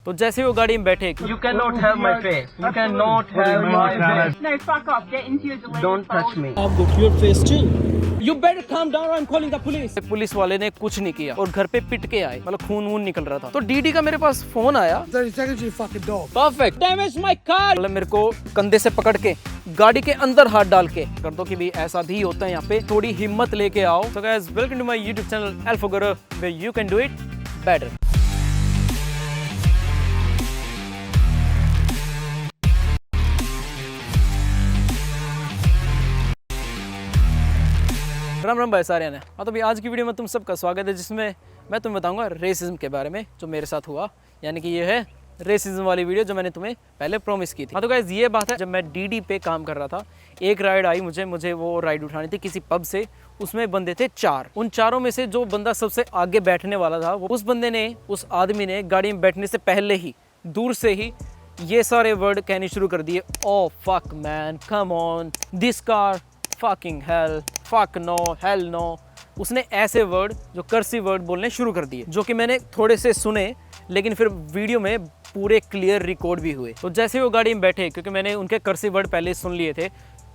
तो जैसे वो गाड़ी में बैठे, You cannot have my face. You cannot have my face. No, fuck off. Get into your deleted Don't touch folder. me. I'll go to your face too. You better calm down or I'm calling the police. Police वाले ने कुछ नहीं किया और घर पे पिट के आए, मतलब खून वून निकल रहा था। तो डीडी का मेरे पास फोन आया, 30 seconds, you fucking dog. Perfect. Damage my car. मतलब मेरे को कंधे से पकड़ के गाड़ी के अंदर हाथ डाल के कर दो कि भी ऐसा भी होता है यहाँ पे, थोड़ी हिम्मत लेके आओ। So guys, welcome to my YouTube channel Alpha Guru, where you can do it better. Ram Ram भाई सारे ने। हाँ तो भाई आज की वीडियो में तुम सबका स्वागत है, जिसमें मैं तुम्हें बताऊंगा रेसिज्म के बारे में जो मेरे साथ हुआ, यानी कि ये है रेसिज्म वाली वीडियो जो मैंने तुम्हें पहले प्रॉमिस की थी। हाँ तो गाइस ये बात है, जब मैं डीडी पे काम कर रहा था, एक राइड आई मुझे वो राइड उठानी थी किसी पब से। उसमें बंदे थे 4। उन चारों में से जो बंदा सबसे आगे बैठने वाला था, वो उस बंदे ने, उस आदमी ने गाड़ी में बैठने से पहले ही दूर से ही ये सारे वर्ड कहने शुरू कर दिए। Oh fuck man, come on, this car, fucking hell, fuck no, hell no. उसने ऐसे वर्ड, जो कर्सिव वर्ड बोलने शुरू कर दिए, जो कि मैंने थोड़े से सुने, लेकिन फिर वीडियो में पूरे क्लियर रिकॉर्ड भी हुए। तो जैसे वो गाड़ी में बैठे, क्योंकि मैंने उनके कर्सिव वर्ड पहले सुन लिए थे,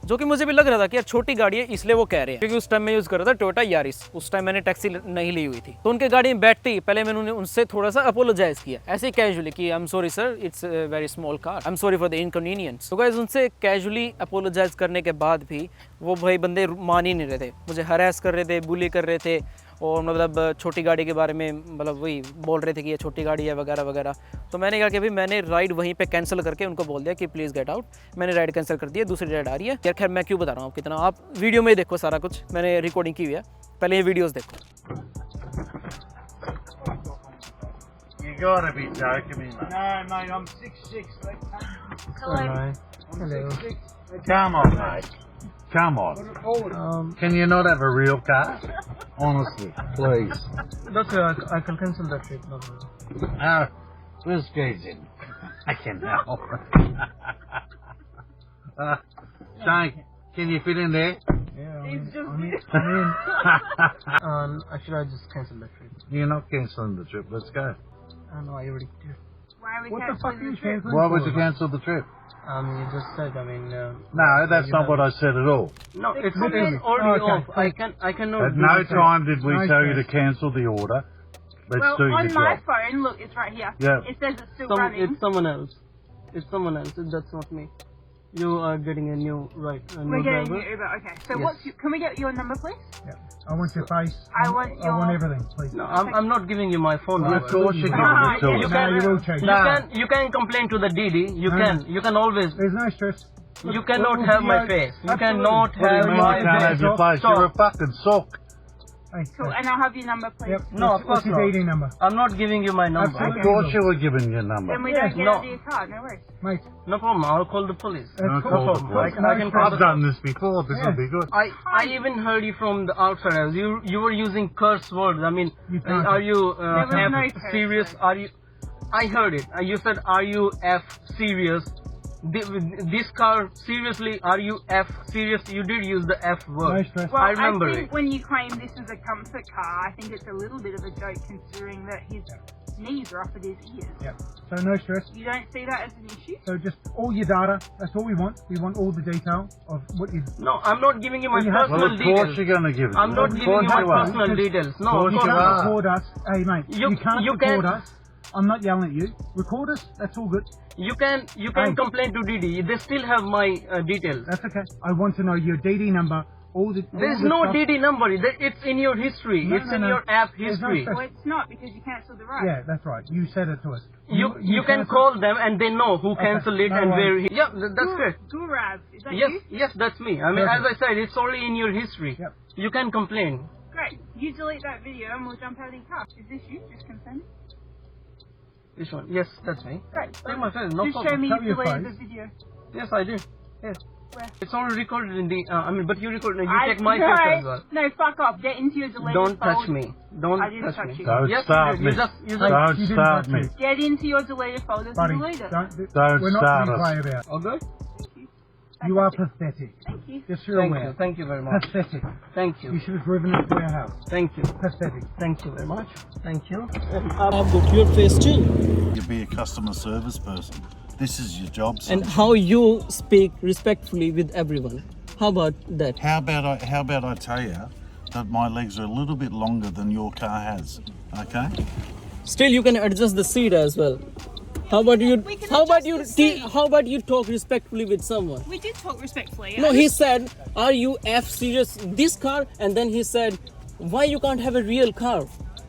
जो कि मुझे भी लग रहा था कि यार छोटी गाड़ी है इसलिए वो कह रहे हैं, क्योंकि उस टाइम मैं यूज़ कर रहा था टोयोटा यारिस। उस टाइम मैंने टैक्सी नहीं ली हुई थी। तो उनके गाड़ी में बैठते ही पहले मैंने उनसे थोड़ा सा अपोलोजाइज किया, ऐसे ही कैजुअली कि I am sorry sir, it's very small car, I am sorry for the inconvenience. तो गाइस उनसे कैजुअली अपोलोजाइज करने के बाद भी वो भाई बंदे मान ही नहीं रहे थे, मुझे हरास कर रहे थे, बुली कर रहे थे, और मतलब छोटी गाड़ी के बारे में मतलब वही बोल रहे थे कि ये छोटी गाड़ी है वगैरह वगैरह। तो मैंने कहा कि अभी मैंने राइड वहीं पे कैंसिल करके उनको बोल दिया कि प्लीज़ गेट आउट। मैंने राइड कैंसिल कर दिया, दूसरी राइड आ रही है। यार खैर मैं क्यों बता रहा हूँ कितना, आप वीडियो में ही देखो, सारा कुछ मैंने रिकॉर्डिंग की हुई है, पहले ये वीडियोज़ देखो। You gotta be joking me, man. No, mate, I'm 6'6". Hello. Come on, mate. Come on. Can you not have a real car? Honestly, please. That's I can cancel that trip. No problem. Where's Gazen? I can help. Shane, can you fit in there? Yeah, I'm in. Actually, I just cancelled that trip. You're not cancelling the trip. Let's go. No, I already did. Why are we What the fuck cancelling are you the trip? cancelling? Why would you cancel the trip? You just said. No, that's not what I said at all. No, it's Okay. already Okay. off. I cannot. At do no it. time did we No tell you to stress. cancel the order. Let's Well, do your on my job. phone, look, it's right here. Yeah. It says it's still running. It's someone else. It's someone else. That's not me. You are getting a new We're new getting driver. your Uber. Okay. So Yes. can we get your number, please? Yeah. I want your face. I want I want your- everything, please. No, I'm not giving you my phone Of number. course you're giving it to You us. No, you will change. You can complain to the DD. You No, can. no. You can always. There's no stress. You cannot have my face. You cannot What do you have mean you my can't have face. your face? Stop. You're a fucking sock. Hey, Cool. And I'll have your number, please. Yep. No, What's of course your not. DD number? I'm not giving you my number. Absolutely. Of course you were giving your number. Then we Yeah. don't get No. out of your car. No worries. Mate, No problem. I'll call the police. that's No, cool. call the police. I can call I've the done this before. This will be good. I even heard you from the outside. You were using curse words. I mean, You can't. are you There was no F curse serious? Are you? I heard it. You said, "Are you F serious?" This car, seriously, are you F serious? You did use the F No word. stress. Well, I remember think it. when you claim this is a comfort car, I think it's a little bit of a joke considering that his knees are up at his ears. Yeah. So no stress. You don't see that as an issue? So just all your data. That's all we want. We want all the detail of what you. No, I'm not giving you my Well, you have- Well, personal of course details. you're going to give it. I'm not Of giving you course my you are. personal details. No, Of of You course course you can't are. not. record us. Hey mate, You- you can't you record can- us. I'm not yelling at you. Record us. That's all good. You can Hey. complain to DD. They still have my details. That's okay. I want to know your DD number. All the. There's all the no stuff. DD number. It's in your history. No, It's no, in no. your app There's no history. stress. Well, it's not because you cancelled the ride. Yeah, that's right. You said it to us. You can cancelled- call them and they know who Okay, cancelled it no and where. worries. Yeah, that's correct. Gurav, is that Yes, you? yes, that's me. I mean, Perfect. as I said, it's only in your history. Yep. You can complain. Great. You delete that video and we'll jump out of your car. Is this you? Just confirm. Which one? Yes, that's me. Great. Take my face, no Just show problem. me Show you your deleted face. the video. Yes, I did. Yes. Where? It's already recorded in the. But you recorded. You I- check my no, face as well. No, fuck off. Get into your deleted Don't touch folder. me. Don't I didn't touch touch me. you. Don't Yes, start you me. did. You just. Don't You didn't start touch me. me. Get into your deleted folders Buddy, and delete it. don't Don't we're not start to be us. play about. Oh, good. You are pathetic. Thank you. Just so you're aware. Thank you very much. Pathetic. Thank you. You should have driven it to your house. Thank you. Pathetic. Thank you very much. Thank you. I've got your face too. You be a customer service person. This is your job. son. And how you speak respectfully with everyone. How about that? How about I tell you that my legs are a little bit longer than your car has. Okay? Still, you can adjust the seat as well. How about you? We can How about adjust you? the seat. How about you talk respectfully with someone? We did talk respectfully. No, he said, "Are you F serious? This car?" And then he said, "Why you can't have a real car?"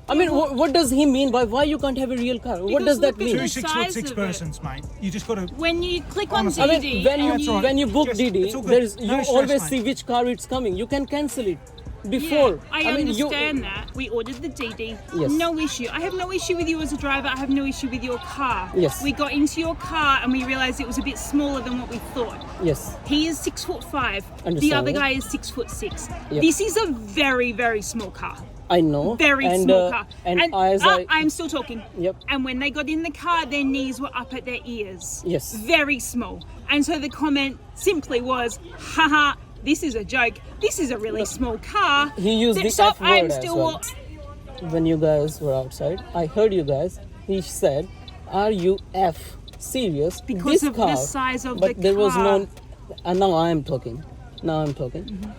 I mean, what does he mean by why you can't have a real car? What Because does that look at mean? the Two size 6'6" of it. persons, mate. You just got to. When you click on Honestly. I DD, mean, when and you when you book Just- DD, it's all good. there is No you stress, always mate. see which car it's coming. You can cancel it before. Yeah, I mean, understand that. We ordered the DD. Yes. No issue. I have no issue with you as a driver. I have no issue with your car. Yes. We got into your car and we realized it was a bit smaller than what we thought. Yes. He is 6'5". The Understand other that. guy is 6'6". Yep. This is a very, very small car. I know. Very and, small car. And, as I'm still talking. Yep. And when they got in the car, their knees were up at their ears. Yes. Very small. And so the comment simply was, haha, this is a joke. This is a really small car. He used the So F word I'm as still well. When you guys were outside, I heard you guys. He said, "Are you F serious?" Because this of the car, size of but the there was car. no. And now I am talking.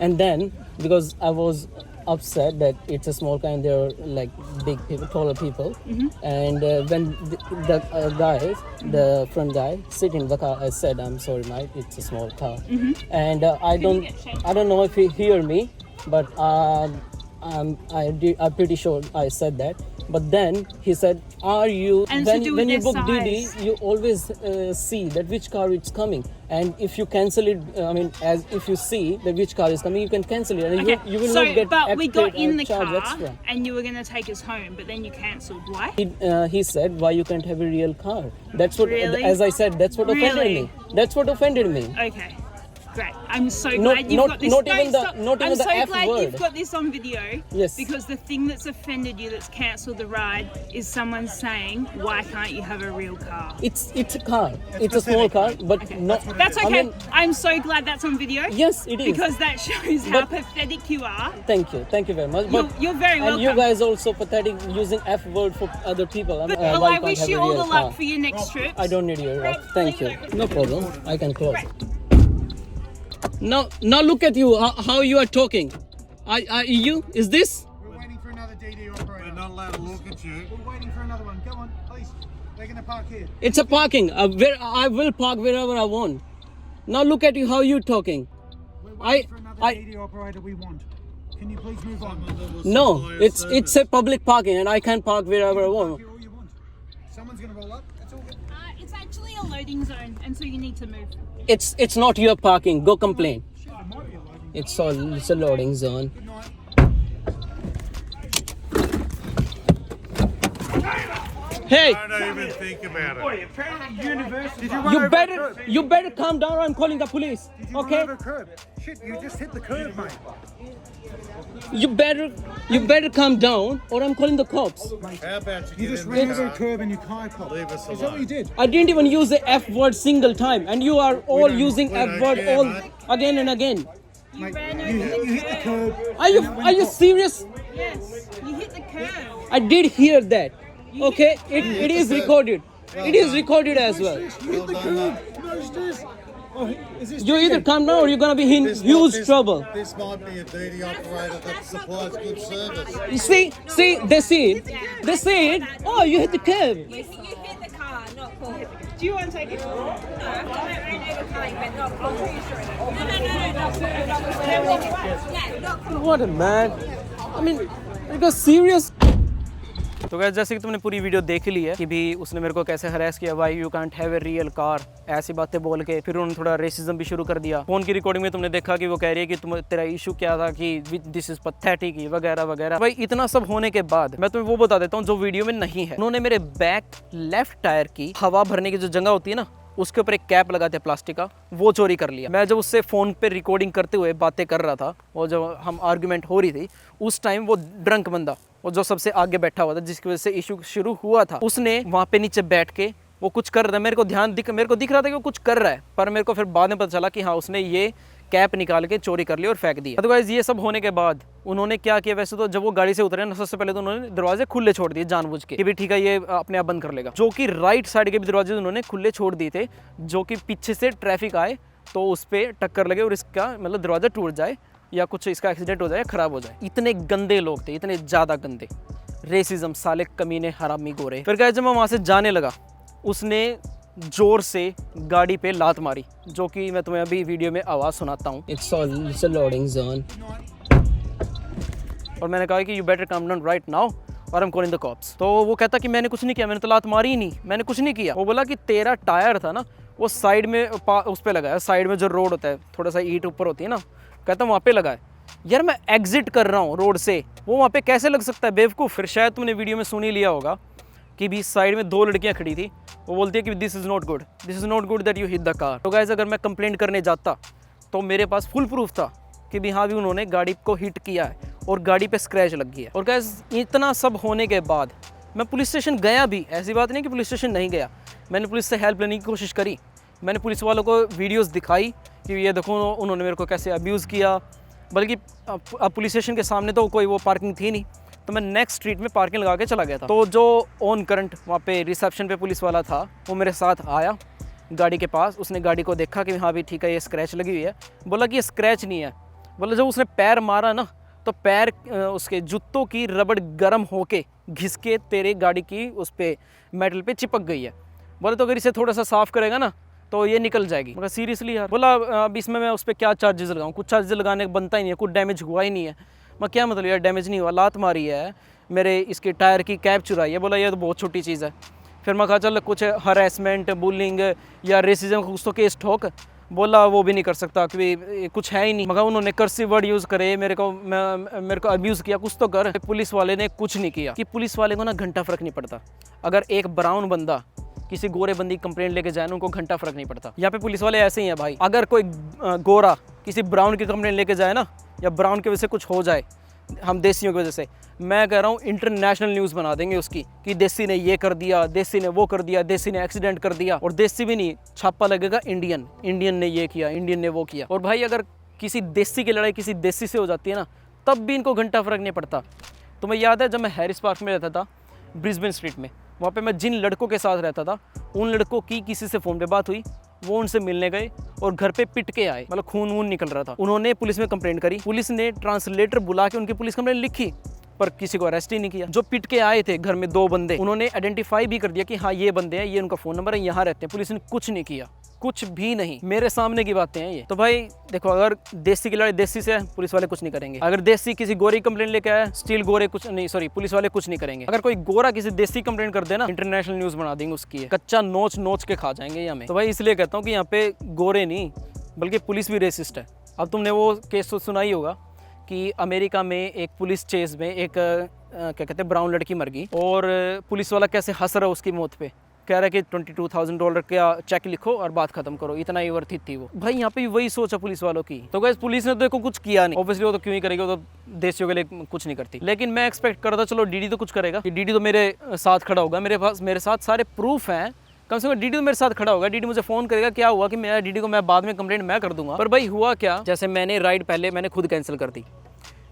And then because I was upset that it's a small car and there are like big people, taller people, and when the guy, the front guy, sitting in the car, I said, "I'm sorry, mate, it's a small car," and I don't know if he hear me, but I'm pretty sure I said that. But then he said, "Are you?" And to do with when you their book DD, size. you always see that which car it's coming, and if you cancel it, as if you see that which car is coming, you can cancel it, and Okay, you will so, not get but we got extra, in the charge car extra. and you were going to take us home, but then you cancelled. Why? He said, "Why you can't have a real car?" That's what, Really? as I said, that's what offended Really? me. That's what offended me. Okay. Great. I'm so Not- glad you've not- got this. not No, even the- stop. not even I'm the so F glad word. you've got this on video. Yes. Because the thing that's offended you, that's cancelled the ride, is someone saying, "Why can't you have a real car?" It's a car. It's a small car, but Okay. not. That's okay. I mean, I'm so glad that's on video. yes, it is. Because that shows how But- pathetic you are. Thank you very much. You're very And you welcome. guys also pathetic using F word for other people. But Why well, I can't wish have you a all real the luck car? for your next trip. I don't need your help. Thank you. No problem. I can close. Right. Now look at you. How you are talking. Are you? Is this? We're waiting for another DD operator. We're not allowed to look at you. We're waiting for another one. Go on, please. They're going to park here. It's a parking. Where I will park wherever I want. Now look at you. How you talking? We're I- waiting for another I- DD operator we want. Can you please move on? No, it's a public parking, and I can park wherever I Park want. here all you want. Someone's going to roll up. That's all good. It's actually a loading zone, and so you need to move. It's not your parking. Go complain. Shit, it might be a loading. It's a loading zone. Good night. Hey, Don't even think about it. Did you run you better calm down, or I'm calling the police. Did you Okay? run over a curb? Shit, you just hit the curb, mate. You better calm down, or I'm calling the cops. How about You you just get ran in the over a car? curb and you car pop. Leave us Is that what you alone. did? I didn't even use the F word single time, and you are all using we F don't word care, all mate. again and again. You Mate, ran you over hit the curb. Are you serious? Yes, you hit the curb. I did hear that. Okay, it is recorded. It is recorded as well. You hit the curb. No stress. Oh, is this You either calm down or you're gonna be in huge trouble. This might be a DD operator that supplies good service. You see, they see it. They say it. Oh, you hit the curb. You hit the car, not Paul. Do you want to take it? No, I ran over car, but not Paul. No, not Paul. What a man. I mean, it was serious. तो guys, जैसे कि तुमने पूरी video देख ली है कि भी उसने मेरे को कैसे हरास किया, why you can't have a real car, ऐसी बातें बोल के फिर उन्होंने थोड़ा रेसिज्म भी शुरू कर दिया। फोन की रिकॉर्डिंग में तुमने देखा कि वो कह रही है कि तुम तेरा इशू क्या था कि दिस इज पैथेटिक वगैरह वगैरह। भाई इतना सब होने के बाद मैं तुम्हें वो बता देता हूँ जो वीडियो में नहीं है। उन्होंने मेरे बैक लेफ्ट टायर की हवा भरने की जो जगह होती है ना, उसके ऊपर एक कैप लगाते हैं प्लास्टिक का, वो चोरी कर लिया। मैं जब उससे फ़ोन पे रिकॉर्डिंग करते हुए बातें कर रहा था और जब हम आर्गुमेंट हो रही थी, उस टाइम वो ड्रंक बंदा, वो जो सबसे आगे बैठा हुआ था जिसकी वजह से इशू शुरू हुआ था, उसने वहाँ पे नीचे बैठ के वो कुछ कर रहा है, मेरे को दिख रहा था कि वो कुछ कर रहा है, पर मेरे को फिर बाद में पता चला कि हाँ उसने ये कैप निकाल के चोरी कर ली और फेंक दिया। अदरवाइज ये सब होने के बाद उन्होंने क्या किया, वैसे तो जब वो गाड़ी से उतरे ना सबसे पहले तो उन्होंने दरवाजे खुले छोड़ दिए जानबूझ के कि भी ठीक है ये अपने आप बंद कर लेगा, जो कि राइट साइड के भी दरवाजे उन्होंने खुले छोड़ दिए थे, जो कि पीछे से ट्रैफिक आए तो उस पर टक्कर लगे और इसका मतलब दरवाजा टूट जाए या कुछ इसका एक्सीडेंट हो जाए, खराब हो जाए। इतने गंदे लोग थे, इतने ज़्यादा गंदे, रेसिज्म, साले कमीने, हरामी गोरे। फिर क्या, जब मैं वहाँ से जाने लगा उसने जोर से गाड़ी पे लात मारी, जो कि मैं तुम्हें अभी वीडियो में आवाज़ सुनाता हूँ। It's a loading zone. और मैंने कहा कि you better come down right now और हम कॉलिंग द कॉप्स। तो वो कहता कि मैंने कुछ नहीं किया, मैंने तो लात मारी ही नहीं, मैंने कुछ नहीं किया। वो बोला कि तेरा टायर था ना वो साइड में उस पर लगा है, साइड में जो रोड होता है थोड़ा सा ईंट ऊपर होती है ना, कहता वहाँ पे लगा है। यार मैं एग्जिट कर रहा हूँ रोड से, वो वहाँ पे कैसे लग सकता है बेवकूफ़। फिर शायद तुमने वीडियो में सुन ही लिया होगा कि भी साइड में 2 लड़कियाँ खड़ी थी, वो बोलती है कि this is not good that you hit the car. तो गाइस अगर मैं कंप्लेंट करने जाता तो मेरे पास फुल प्रूफ था कि भी हाँ भी उन्होंने गाड़ी को हिट किया है और गाड़ी पे स्क्रैच लग गई है। और गाइस इतना सब होने के बाद मैं पुलिस स्टेशन गया भी, ऐसी बात नहीं कि पुलिस स्टेशन नहीं गया, मैंने पुलिस से हेल्प लेने की कोशिश करी, मैंने पुलिस वालों को वीडियोस दिखाई कि ये देखो उन्होंने मेरे को कैसे अब्यूज़ किया। बल्कि अब पुलिस स्टेशन के सामने तो कोई वो पार्किंग थी नहीं, तो मैं नेक्स्ट स्ट्रीट में पार्किंग लगा के चला गया था। तो जो ऑन करंट वहाँ पे रिसेप्शन पे पुलिस वाला था वो मेरे साथ आया गाड़ी के पास, उसने गाड़ी को देखा कि हाँ भी ठीक है ये स्क्रैच लगी हुई है, बोला कि ये स्क्रैच नहीं है। बोला जब उसने पैर मारा ना तो पैर उसके जूतों की रबड़ गर्म होके घिस के तेरे गाड़ी की उस पर मेटल पे चिपक गई है। बोले तो अगर इसे थोड़ा सा साफ़ करेगा ना तो ये निकल जाएगी। मगर सीरियसली यार, बोला अब इसमें मैं उस पर क्या चार्जेस लगाऊँ, कुछ चार्जेस लगाने का बनता ही नहीं है, कुछ डैमेज हुआ ही नहीं है। मैं क्या मतलब यार डैमेज नहीं हुआ, लात मारी है मेरे इसके टायर की कैप चुराई है। बोला ये तो बहुत छोटी चीज़ है। फिर मैं कहा चल कुछ हरेसमेंट, बुलिंग या रेसिज्म का कुछ तो केस ठोक। बोला वो भी नहीं कर सकता क्योंकि कुछ है ही नहीं। मगर उन्होंने कर्सिव वर्ड यूज़ करे, मेरे को अब्यूज़ किया, कुछ तो कर। पुलिस वाले ने कुछ नहीं किया कि पुलिस वाले को ना घंटा फ़र्क नहीं पड़ता। अगर एक ब्राउन बंदा किसी गोरे बंदी कंप्लेंट लेके जाए ना उनको घंटा फ़र्क नहीं पड़ता। यहाँ पे पुलिस वाले ऐसे ही हैं भाई, अगर कोई गोरा किसी ब्राउन की कंप्लेंट लेके जाए ना या ब्राउन की वजह से कुछ हो जाए, हम देसियों की वजह से, मैं कह रहा हूँ इंटरनेशनल न्यूज़ बना देंगे उसकी कि देसी ने ये कर दिया, देसी ने वो कर दिया, देसी ने एक्सीडेंट कर दिया। और देसी भी नहीं, छापा लगेगा इंडियन ने ये किया, इंडियन ने वो किया। और भाई अगर किसी देसी की लड़ाई किसी देसी से हो जाती है ना तब भी इनको घंटा फ़र्क नहीं पड़ता। तो मैं याद है जब मैं हैरिस पार्क में रहता था ब्रिस्बेन स्ट्रीट में, वहाँ पे मैं जिन लड़कों के साथ रहता था उन लड़कों की किसी से फ़ोन पे बात हुई, वो उनसे मिलने गए और घर पे पिट के आए, मतलब खून वून निकल रहा था। उन्होंने पुलिस में कंप्लेंट करी, पुलिस ने ट्रांसलेटर बुला के उनकी पुलिस कंप्लेंट लिखी, पर किसी को अरेस्ट ही नहीं किया। जो पिट के आए थे घर में 2 बंदे, उन्होंने आइडेंटिफाई भी कर दिया कि हाँ ये बंदे हैं, ये उनका फ़ोन नंबर है, यहाँ रहते हैं। पुलिस ने कुछ नहीं किया, कुछ भी नहीं। मेरे सामने की बातें हैं ये। तो भाई देखो, अगर देसी की लड़ाई देसी से है पुलिस वाले कुछ नहीं करेंगे। अगर देसी किसी गोरी कंप्लेंट लेके आया, स्टील गोरे कुछ नहीं, सॉरी पुलिस वाले कुछ नहीं करेंगे। अगर कोई गोरा किसी देसी कंप्लेंट कर दे ना, इंटरनेशनल न्यूज़ बना देंगे उसकी, कच्चा नोच के खा जाएंगे ये हमें। तो भाई इसलिए कहता हूँ कि यहाँ पे गोरे नहीं बल्कि पुलिस भी रेसिस्ट है। अब तुमने वो केस तो सुना ही होगा कि अमेरिका में एक पुलिस चेज में एक क्या कहते हैं ब्राउन लड़की मर गई और पुलिस वाला कैसे हंस रहा है उसकी मौत पे, कह रहा है कि $22,000 का चेक लिखो और बात खत्म करो, इतना ही वर्थ थी वो। भाई यहाँ पे भी वही सोच है पुलिस वालों की। तो गाइस पुलिस ने तो देखो कुछ किया नहीं, ऑब्वियसली वो तो क्यों ही करेगी, वो तो देशियों के लिए कुछ नहीं करती। लेकिन मैं एक्सपेक्ट करता चलो डीडी तो कुछ करेगा, कि डीडी तो मेरे साथ खड़ा होगा, मेरे साथ सारे प्रूफ हैं, कम से कम डीडी तो मेरे साथ खड़ा होगा। डीडी मुझे फ़ोन करेगा क्या हुआ कि मैं डीडी को मैं बाद में कंप्लेंट मैं कर दूंगा। पर भाई हुआ क्या, जैसे मैंने राइड पहले मैंने खुद कैंसिल कर दी,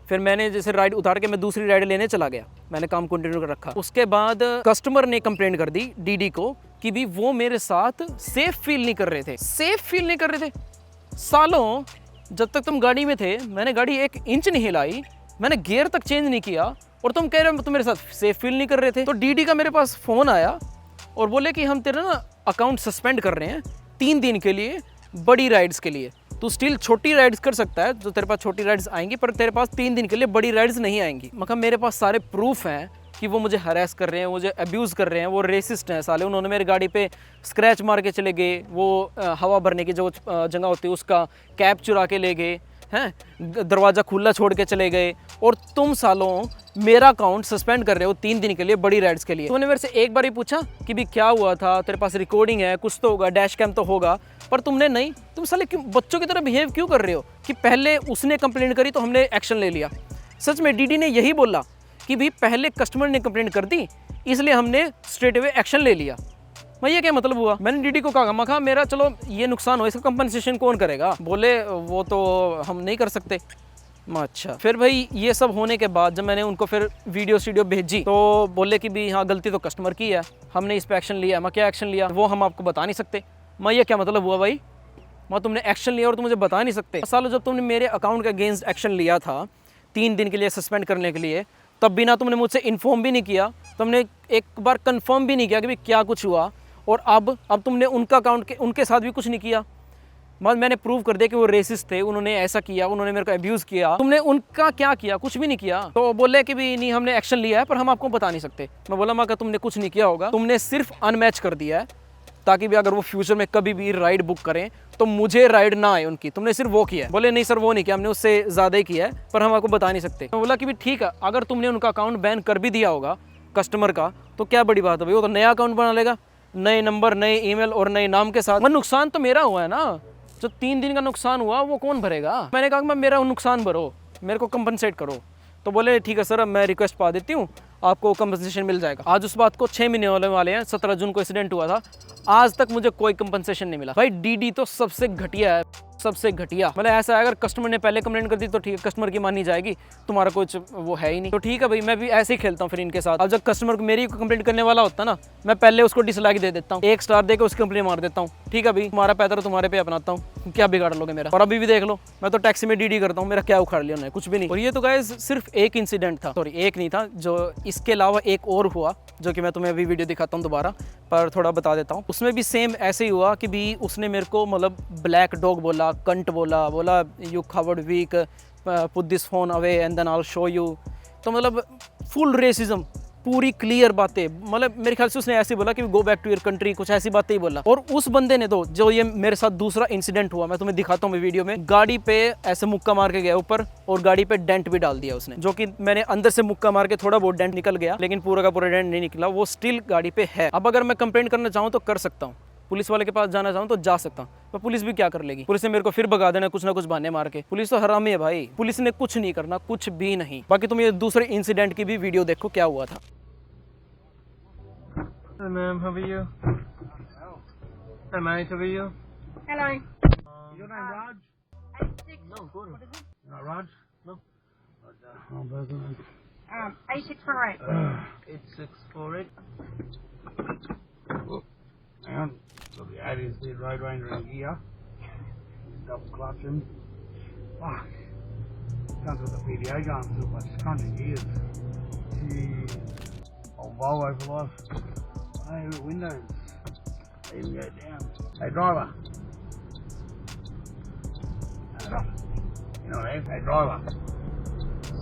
फिर मैंने जैसे राइड उतार के मैं दूसरी राइड लेने चला गया, मैंने काम कंटिन्यू कर रखा। उसके बाद कस्टमर ने कंप्लेंट कर दी डीडी को कि भी वो मेरे साथ सेफ फील नहीं कर रहे थे। सालों जब तक तुम गाड़ी में थे मैंने गाड़ी 1 इंच नहीं हिलाई, मैंने गियर तक चेंज नहीं किया और तुम कह रहे हो तुम मेरे साथ सेफ फील नहीं कर रहे थे। तो डीडी का मेरे पास फ़ोन आया और बोले कि हम तेरा ना अकाउंट सस्पेंड कर रहे हैं 3 दिन के लिए, बड़ी राइड्स के लिए। तू स्टिल छोटी राइड्स कर सकता है, जो तेरे पास छोटी राइड्स आएंगी, पर तेरे पास 3 दिन के लिए बड़ी राइड्स नहीं आएंगी। मतलब मेरे पास सारे प्रूफ हैं कि वो मुझे हरास कर रहे हैं, मुझे अब्यूज़ कर रहे हैं, वो रेसिस्ट हैं साले। उन्होंने मेरी गाड़ी पे स्क्रैच मार के चले गए, वो हवा भरने की जो जगह होती है उसका कैप चुरा के ले गए हैं, दरवाज़ा खुला छोड़ के चले गए। और तुम सालों मेरा अकाउंट सस्पेंड कर रहे हो 3 दिन के लिए बड़ी राइड्स के लिए। तो उन्होंने मेरे से एक बार ही पूछा कि भी क्या हुआ था, तेरे पास रिकॉर्डिंग है, कुछ तो होगा, डैश कैम तो होगा, पर तुमने नहीं। तुम साले क्यों बच्चों की तरह बिहेव क्यों कर रहे हो कि पहले उसने कंप्लेंट करी तो हमने एक्शन ले लिया। सच में डीडी ने यही बोला कि भी पहले कस्टमर ने कंप्लेंट कर दी इसलिए हमने स्ट्रेट अवे एक्शन ले लिया। भाई ये क्या मतलब हुआ? मैंने डीडी को कहा मैं कहा मेरा चलो ये नुकसान हो, इसका कंपनसेशन कौन करेगा? बोले वो तो हम नहीं कर सकते। अच्छा, फिर भाई ये सब होने के बाद जब मैंने उनको फिर वीडियो भेजी तो बोले कि भी हाँ गलती तो कस्टमर की है, हमने इस पर एक्शन लिया। मैं क्या एक्शन लिया वो हम आपको बता नहीं सकते। मैं ये क्या मतलब हुआ भाई? मैं तुमने एक्शन लिया और तुम मुझे बता नहीं सकते? सालों जब तुमने मेरे अकाउंट के अगेंस्ट एक्शन लिया था 3 दिन के लिए सस्पेंड करने के लिए, तब बिना तुमने मुझसे इन्फॉर्म भी नहीं किया, तुमने एक बार कंफर्म भी नहीं किया कि भाई क्या कुछ हुआ। और अब तुमने उनका अकाउंट के उनके साथ भी कुछ नहीं किया। मैंने प्रूव कर दिया कि वो रेसिस्ट थे, उन्होंने ऐसा किया, उन्होंने मेरे को अब्यूज़ किया। तुमने उनका क्या किया? कुछ भी नहीं किया। तो बोले कि भी नहीं हमने एक्शन लिया है पर हम आपको बता नहीं सकते। मैं बोला मैं तुमने कुछ नहीं किया होगा, तुमने सिर्फ अनमैच कर दिया है ताकि भी अगर वो फ्यूचर में कभी भी राइड बुक करें तो मुझे राइड ना आए उनकी, तुमने सिर्फ वो किया है। बोले नहीं सर वो नहीं किया, हमने उससे ज़्यादा ही किया है पर हम आपको बता नहीं सकते। मैं बोला कि भी ठीक है, अगर तुमने उनका अकाउंट बैन कर भी दिया होगा कस्टमर का तो क्या बड़ी बात है भाई, वो तो नया अकाउंट बना लेगा, नए नंबर, नए ईमेल और नए नाम के साथ। नुकसान तो मेरा हुआ है ना, जो 3 दिन का नुकसान हुआ वो कौन भरेगा? मैंने कहा मैं मेरा नुकसान भरो, मेरे को कंपनसेट करो। तो बोले ठीक है सर अब मैं रिक्वेस्ट पा देती हूँ, आपको कंपनसेशन मिल जाएगा। आज उस बात को 6 महीने होने वाले हैं, 17 जून को इंसिडेंट हुआ था, आज तक मुझे कोई कंपनसेशन नहीं मिला। भाई डीडी तो सबसे घटिया है, सबसे घटिया। मतलब ऐसा है अगर कस्टमर ने पहले कंप्लेंट कर दी तो ठीक है, कस्टमर की मानी जाएगी, तुम्हारा कुछ वो है ही नहीं। तो ठीक है भाई, मैं भी ऐसे ही खेलता हूँ फिर इनके साथ। अब जब कस्टमर मेरी कंप्लेंट करने वाला होता है ना, मैं पहले उसको डिसलाइक दे देता हूँ, 1 स्टार देकर उसकी कंप्लेंट मार देता हूँ। ठीक है भाई, तुम्हारा पैदर तुम्हारे पे अपनाता हूँ, क्या बिगाड़ लोगे मेरा? और अभी भी देख लो, मैं तो टैक्सी में डीडी करता हूँ, मेरा क्या उखाड़ लिया उन्होंने? कुछ भी नहीं। और ये तो गाइस सिर्फ एक इंसिडेंट था, सॉरी एक नहीं था, जो इसके अलावा एक और हुआ जो कि मैं तुम्हें अभी वीडियो दिखाता हूँ दोबारा, पर थोड़ा बता देता हूँ। उसमें भी सेम ऐसे ही हुआ कि भी उसने मेरे को मतलब ब्लैक डॉग बोला, कंट बोला you coward weak, put this phone away and then I will show you. तो मतलब फुल रेसिज्म, पूरी क्लियर बातें। मतलब मेरे ख्याल से उसने ऐसे बोला कि go back to your country, कुछ ऐसी बातें ही बोला। और उस बंदे ने तो जो ये मेरे साथ दूसरा इंसिडेंट हुआ, मैं तुम्हें दिखाता हूँ वीडियो में, गाड़ी पे ऐसे मुक्का मार के गया ऊपर और गाड़ी पे डेंट भी डाल दिया उसने, जो कि मैंने अंदर से मुक्का मार के थोड़ा बहुत डेंट निकल गया, लेकिन पूरा का पूरा डेंट नहीं निकला, वो स्टिल गाड़ी पे है। अब अगर मैं कंप्लेंट करना चाहूँ तो कर सकता हूँ, पुलिस वाले के पास जाना चाहूँ तो जा सकता हूँ, पर पुलिस भी क्या कर लेगी? पुलिस ने मेरे को फिर भगा देना कुछ ना कुछ बहाने मार के। पुलिस तो हरामी है भाई, पुलिस ने कुछ नहीं करना, कुछ भी नहीं। बाकी तुम ये दूसरे इंसिडेंट की भी वीडियो देखो क्या हुआ था। Hi ma'am, how are you? Hi mate, how are you? Hello. Your name Raj? 86. No, go on. No, Raj? No. Oh, brother. 8648. 8648. Hang on. Got the 80s the Road Ranger in gear. He's double clutching. Fuck. Comes with the PDA going through my scrunching gears. Jeez. Old Volvo for life. Hey, windows. They even go down. Hey, driver. You know what I mean? Hey, driver.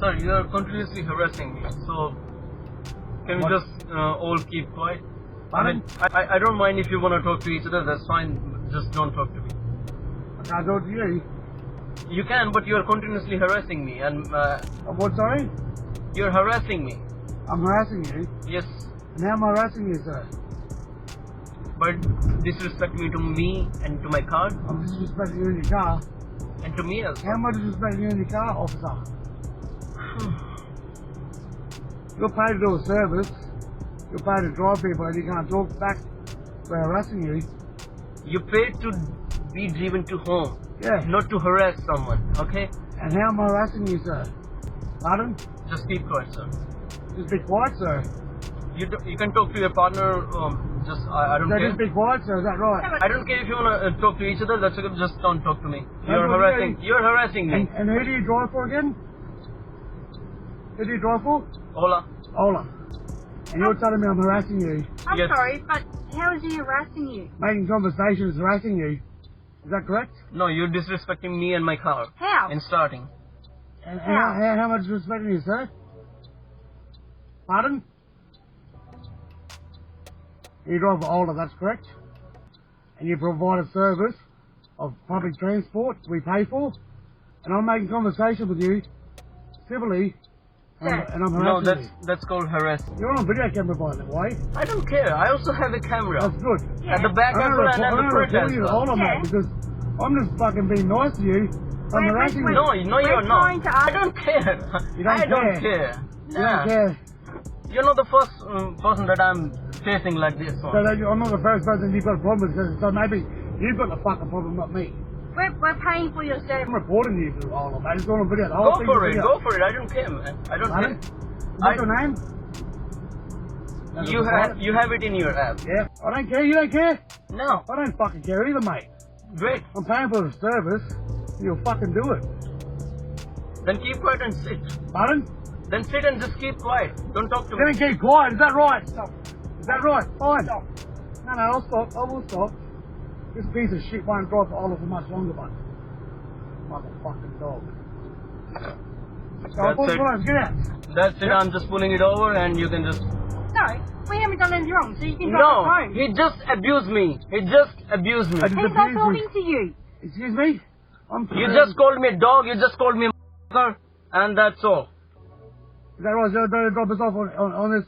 Sir, you are continuously harassing me, so can we What? just all keep quiet? Pardon? I don't mind if you want to talk to each other, that's fine, just don't talk to me. I can't talk to you. You can, but you are continuously harassing me, and What, sorry? you're harassing me. I'm harassing you. Yes, And how am I harassing you, sir? but disrespect me and to my car, I'm disrespecting you in your car. and to me as How well. am I disrespecting you in your car, officer? You're paid to do a service. You're paid to drive people and you can't talk back for harassing you. You paid to be driven to home, Yeah. not to harass someone, okay? And how am I harassing you, sir? Pardon? Just keep quiet, sir. Just be quiet, sir. You can talk to your partner, I don't So care. just be quiet, sir. Is that right? I don't care if you want to talk to each other, that's okay, just don't talk to me. You're what harassing, you- you're harassing me. And who do you drive for again? Who do you drive for? Ola, Ola. And you're telling me I'm harassing you. I'm Yes. sorry, but how is he harassing you? Making conversation is harassing you. Is that correct? no, you're disrespecting me and my car How? in starting. And how much respecting you, sir? Pardon? You drive for Ola, that's correct. And you provide a service of public transport we pay for. And I'm making conversation with you civilly. And I'm No, harassing that's called harass. you. You're on video camera by the way. I don't care, I also have a camera. That's good. At the back I'm as well and at the gonna front report as you to well. Ola, Yeah. mate, because I'm just fucking being nice to you. I'm harassing you. No, We're you're not. trying to I ask- don't care. You don't I don't care. care. You don't care. You're not the first person that I'm facing like this So one. I'm not the first person you've got a problem with. So maybe you've got the fucking problem, not me. We're paying for your service. I'm reporting you for all of it. I just want a video. The whole Go thing's for a it, video. go for it. I don't care, man. I don't Pardon? care. What's your name? You have it in your app. Yeah. I don't care. You don't care? No. I don't fucking care either, mate. Great. I'm paying for the service. You'll fucking do it. Then keep quiet and sit. Pardon? Then sit and just keep quiet. Don't talk to Then me. keep quiet. Is that right? Is that right? Fine. No, I'll stop. I will stop. This piece of shit won't drive for Oliver for much longer, but motherfucking dog. So I That's it. get out. That's it. I'm just pulling it over and you can just... No, we haven't done anything wrong, so you can drive us No, home. he just abused me. He just abused me. I just He's not abused talking me. to you. Excuse me? You just called me a dog. You just called me a motherfucker, and that's all. Is that right? So don't drop us off on this.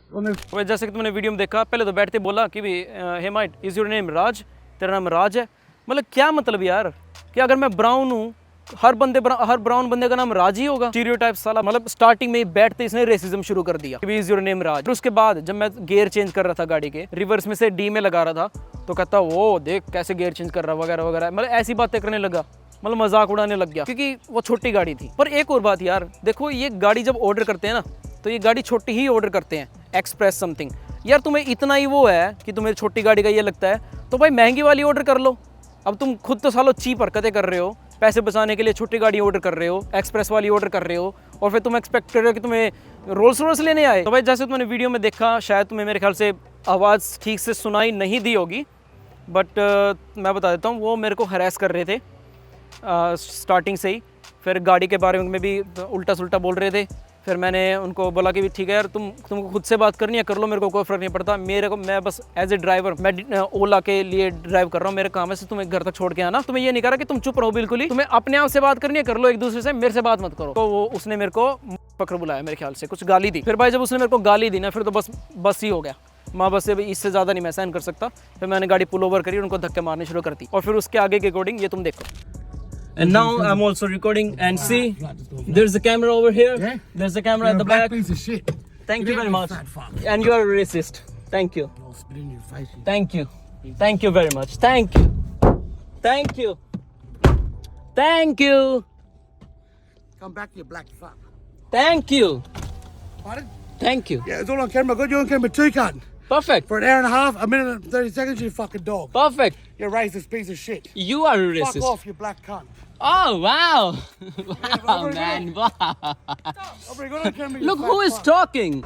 तो जैसे कि तुमने video में देखा, पहले तो बैठते बोला कि भी हे माइट इज़ योर नेम राज, तेरा नाम राज है। मतलब क्या मतलब यार कि अगर मैं ब्राउन हूँ, हर ब्राउन बंदे का नाम राज ही होगा। स्टीरियोटाइप साला, मतलब स्टार्टिंग में ही बैठते इसने रेसिज्म शुरू कर दिया कि इज़ योर नेम राज। फिर उसके बाद जब मैं गियर चेंज कर रहा था गाड़ी के, रिवर्स में से डी में लगा रहा था, तो कहता वो देख कैसे गियर चेंज कर रहा वगैरह वगैरह, मतलब ऐसी बातें करने लगा, मतलब मजाक उड़ाने लग गया क्योंकि वो छोटी गाड़ी थी। पर एक और बात यार, देखो ये गाड़ी जब ऑर्डर करते हैं ना, तो ये गाड़ी छोटी ही ऑर्डर करते हैं, एक्सप्रेस समथिंग। यार तुम्हें इतना ही वो है कि तुम्हें छोटी गाड़ी का ये लगता है, तो भाई महंगी वाली ऑर्डर कर लो। अब तुम खुद तो सालों चीप हरकतें कर रहे हो, पैसे बचाने के लिए छोटी गाड़ी ऑर्डर कर रहे हो, एक्सप्रेस वाली ऑर्डर कर रहे हो, और फिर तुम एक्सपेक्ट कर रहे हो कि तुम्हें रोल्स रॉयस लेने आए। तो भाई जैसे तुमने वीडियो में देखा, शायद तुम्हें मेरे ख्याल से आवाज़ ठीक से सुनाई नहीं दी होगी, बट मैं बता देता हूँ, वो मेरे को हरास कर रहे थे स्टार्टिंग से ही। फिर गाड़ी के बारे में भी उल्टा सुल्टा बोल रहे थे। फिर मैंने उनको बोला कि ठीक है यार, तुमको खुद से बात करनी है कर लो, मेरे को कोई फ़र्क नहीं पड़ता। मैं बस एज ए ड्राइवर, मैं ओला के लिए ड्राइव कर रहा हूँ, मेरे काम है से तुम्हें घर तक छोड़ के आना। तुम्हें ये नहीं करा कि तुम चुप रहो बिल्कुल ही, तुम्हें अपने आप से बात करनी है कर लो एक दूसरे से, मेरे से बात मत करो। तो वो उसने मेरे को फकर बुलाया, मेरे ख्याल से कुछ गाली दी। फिर भाई जब उसने मेरे को गाली दी ना, फिर तो बस ही हो गया। माँ बस से इससे ज़्यादा नहीं मैं सहन कर सकता। फिर मैंने गाड़ी पुल ओवर करी, उनको धक्के मारने शुरू कर दी, और फिर उसके आगे की रिकॉर्डिंग ये तुम देखो। And now I'm also recording, and see, there's a camera over here. Yeah? There's a camera at the back. Piece of shit. Thank you very much. Fat fuck. And you are a racist. Thank you. I'll spit in your face. Thank you. Thank you very much. Thank you. Thank you. Thank you. Come back, you black fuck. Thank you. Pardon? Thank you. Yeah, it's all on camera. Good, you're on camera too, cunt. Perfect. For an hour and a half, a minute and 30 seconds, you fucking dog. Perfect. You racist piece of shit. You are a Fuck racist. off, you black cunt. Oh wow. Wow, very man. Wow. I'll bring it on camera. you Look fat who is fuck. talking.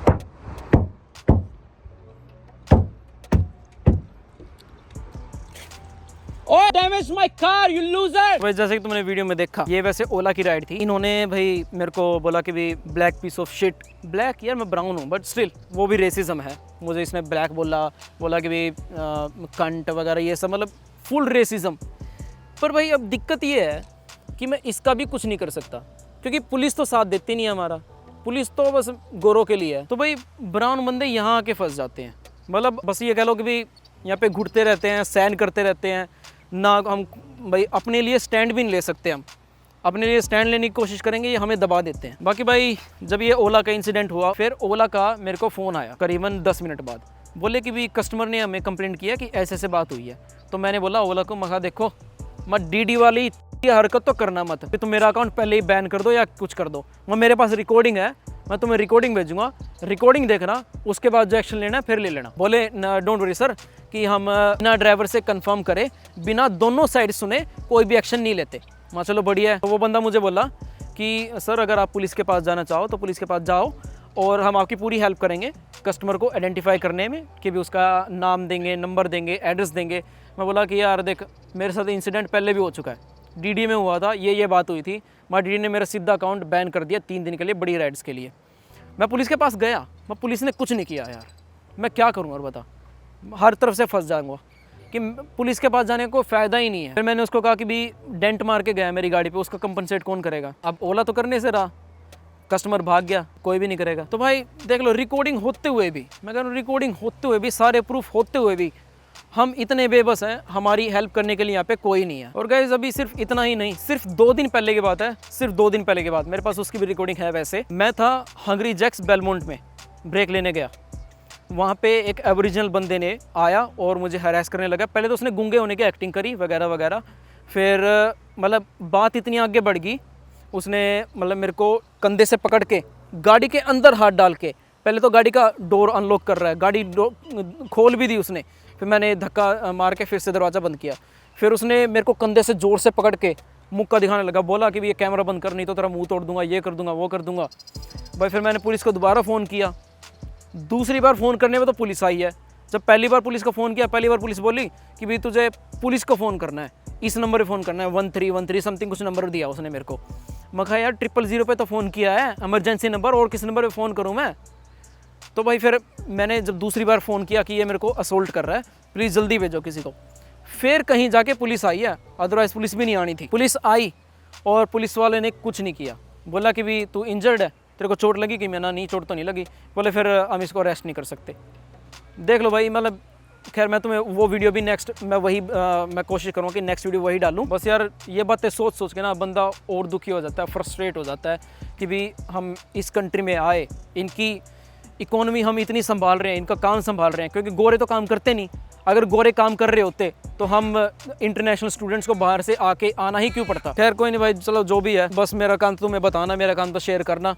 Oh, damage my car, you loser! भाई जैसे कि तुमने video में देखा, ये वैसे ओला की ride थी। इन्होंने भाई मेरे को बोला कि भी black piece of shit. Black यार मैं ब्राउन हूँ, बट स्टिल वो भी रेसिज्म है। मुझे इसने ब्लैक बोला कि भी कंट वगैरह ये सब, मतलब फुल रेसिज्म। पर भाई अब दिक्कत ये है कि मैं इसका भी कुछ नहीं कर सकता, क्योंकि पुलिस तो साथ देती नहीं है हमारा। पुलिस तो बस गोरों के लिए है। तो भाई ब्राउन बंदे यहाँ आके फंस जाते हैं। मतलब बस ये कह लो कि भी यहाँ पे घुटते रहते हैं, सहन करते रहते हैं ना। हम भाई अपने लिए स्टैंड भी नहीं ले सकते। हम अपने लिए स्टैंड लेने की कोशिश करेंगे, ये हमें दबा देते हैं। बाकी भाई जब ये ओला का इंसिडेंट हुआ, फिर ओला का मेरे को फ़ोन आया करीबन 10 मिनट बाद। बोले कि भी कस्टमर ने हमें कंप्लेंट किया कि ऐसे ऐसे बात हुई है। तो मैंने बोला ओला को, मखा देखो मत डीडी वाली ये हरकत तो करना मत, फिर तुम मेरा अकाउंट पहले ही बैन कर दो या कुछ कर दो। वो मेरे पास रिकॉर्डिंग है, मैं तुम्हें रिकॉर्डिंग भेजूंगा, रिकॉर्डिंग देखना, उसके बाद जो एक्शन लेना है फिर ले लेना। बोले डोंट वरी सर, कि हम बिना ड्राइवर से कंफर्म करे, बिना दोनों साइड सुने कोई भी एक्शन नहीं लेते। मैं चलो बढ़िया है। तो वो बंदा मुझे बोला कि सर अगर आप पुलिस के पास जाना चाहो तो पुलिस के पास जाओ, और हम आपकी पूरी हेल्प करेंगे कस्टमर को आइडेंटिफाई करने में, कि भी उसका नाम देंगे, नंबर देंगे, एड्रेस देंगे। मैं बोला कि यार देख मेरे साथ इंसिडेंट पहले भी हो चुका है, डीडी में हुआ था, ये बात हुई थी। मैं डीडी ने मेरा सीधा अकाउंट बैन कर दिया 3 दिन के लिए, बड़ी राइड्स के लिए। मैं पुलिस के पास गया, मैं पुलिस ने कुछ नहीं किया यार। मैं क्या करूँ और बता, हर तरफ से फंस जाऊँगा कि पुलिस के पास जाने को फ़ायदा ही नहीं है। फिर मैंने उसको कहा कि भी डेंट मार के गया मेरी गाड़ी पे, उसका कंपनसेट कौन करेगा? अब ओला तो करने से रहा, कस्टमर भाग गया, कोई भी नहीं करेगा। तो भाई देख लो, रिकॉर्डिंग होते हुए भी, मैं कह रहा हूँ रिकॉर्डिंग होते हुए भी, सारे प्रूफ होते हुए भी हम इतने बेबस हैं, हमारी हेल्प करने के लिए यहाँ पे कोई नहीं है। और गाइस अभी सिर्फ इतना ही नहीं, सिर्फ 2 दिन पहले की बात है, सिर्फ 2 दिन पहले की बात, मेरे पास उसकी भी रिकॉर्डिंग है। वैसे मैं था हंगरी जैक्स बेलमोंट में, ब्रेक लेने गया, वहाँ पे एक एबोरिजिनल बंदे ने आया और मुझे हरास करने लगा। पहले तो उसने गूंगे होने की एक्टिंग करी वगैरह वगैरह, फिर मतलब बात इतनी आगे बढ़ गई, उसने मतलब मेरे को कंधे से पकड़ के गाड़ी के अंदर हाथ डाल के, पहले तो गाड़ी का डोर अनलॉक कर रहा है, गाड़ी खोल भी दी उसने, फिर मैंने धक्का मार के फिर से दरवाज़ा बंद किया। फिर उसने मेरे को कंधे से ज़ोर से पकड़ के मुक्का दिखाने लगा, बोला कि भी ये कैमरा बंद कर, नहीं तो तेरा मुंह तोड़ दूंगा, ये कर दूंगा, वो कर दूंगा। भाई फिर मैंने पुलिस को दोबारा फ़ोन किया। दूसरी बार फ़ोन करने में तो पुलिस आई है। जब पहली बार पुलिस को फ़ोन किया, पहली बार पुलिस बोली कि भाई तुझे पुलिस को फ़ोन करना है, इस नंबर पे फ़ोन करना है, 1313 समथिंग कुछ नंबर दिया उसने मेरे को। मैं कहा यार 000 पे तो फ़ोन किया है, इमरजेंसी नंबर, और किस नंबर पे फ़ोन करूँ मैं। तो भाई फिर मैंने जब दूसरी बार फ़ोन किया कि ये मेरे को असोल्ट कर रहा है, प्लीज़ जल्दी भेजो किसी को। फिर कहीं जाके पुलिस आई है, अदरवाइज़ पुलिस भी नहीं आनी थी। पुलिस आई और पुलिस वाले ने कुछ नहीं किया, बोला कि भी तू इंजर्ड है, तेरे को चोट लगी? कि मैं ना, नहीं चोट तो नहीं लगी। बोले फिर हम इसको अरेस्ट नहीं कर सकते। देख लो भाई, मतलब खैर मैं तुम्हें वो वीडियो भी नेक्स्ट मैं कोशिश करूँगा कि नेक्स्ट वीडियो वही डालूँ। बस यार ये बातें सोच सोच के ना बंदा और दुखी हो जाता है, फ्रस्ट्रेट हो जाता है कि भी हम इस कंट्री में आए, इनकी इकोनॉमी हम इतनी संभाल रहे हैं, इनका काम संभाल रहे हैं, क्योंकि गोरे तो काम करते नहीं। अगर गोरे काम कर रहे होते तो हम इंटरनेशनल स्टूडेंट्स को बाहर से आके आना ही क्यों पड़ता। खैर कोई नहीं भाई, चलो जो भी है, बस मेरा काम तो तुम्हें बताना, मेरा काम तो शेयर करना।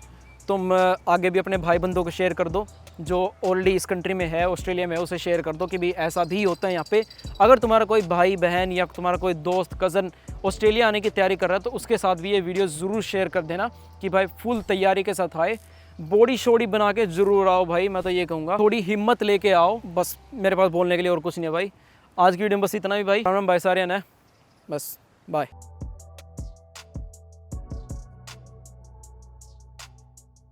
तुम आगे भी अपने भाई बंधुओं को शेयर कर दो, जो ऑलरेडी इस कंट्री में है, ऑस्ट्रेलिया में है, उसे शेयर कर दो कि भी ऐसा भी होता है यहाँ पे। अगर तुम्हारा कोई भाई बहन या तुम्हारा कोई दोस्त कज़न ऑस्ट्रेलिया आने की तैयारी कर रहा है तो उसके साथ भी ये वीडियो ज़रूर शेयर कर देना कि भाई फुल तैयारी के साथ आए, बॉडी शोडी बना के ज़रूर आओ भाई। मैं तो ये कहूँगा थोड़ी हिम्मत लेके आओ, बस मेरे पास बोलने के लिए और कुछ नहीं है भाई। आज की वीडियो में बस इतना ही भाई। राम राम भाई सारे ने, बस बाय।